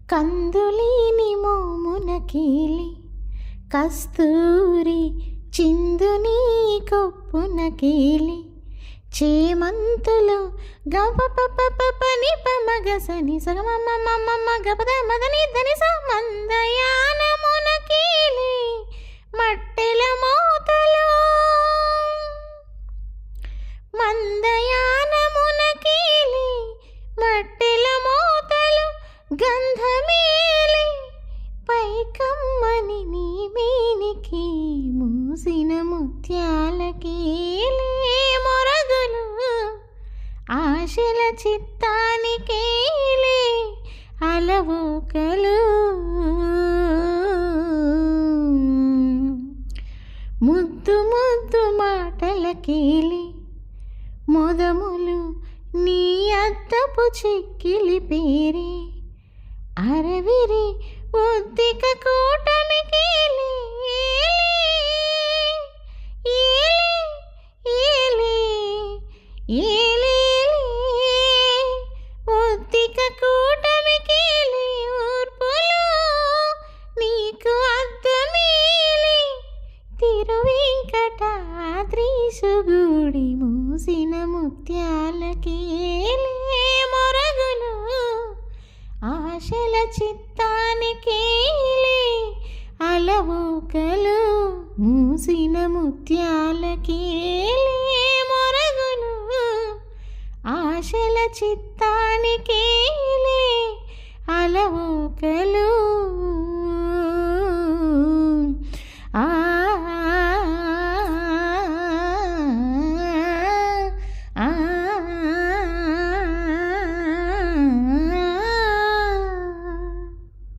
కందులేని మోమున కీలి కస్తూరి చిందుని కొప్పున కీలి చేమంతులు గపపపని పమగసని సగమమ్మ గపద మదని ధని మందయానమున కీలి మట్టెల మోతలు మందయానమున కీలి మట్టెల మోతలు గంధమేలి పైకమ్మని నీ మీనికి మూసిన ముత్యాలకేలే మొరగులు ఆశల చిత్తానికేలే అలవోకలు ముద్దు ముద్దు మాటలకేలి మొదములు నీ అద్దపు చిక్కిలి పేరే అరవిరి ఒద్దిక కూటమికేలే ఒద్దిక కూటమికేలే ఊర్పులు నీకు అద్దమేలే తిరువెంకటాద్రీసుగుడి మూసిన ముత్యాలకేలే మొరగులు ఆశల చిత్తానికేలే అలవోకలు మూసిన ముత్యాలకేలే మొరగులు ఆశల చిత్తానికేలే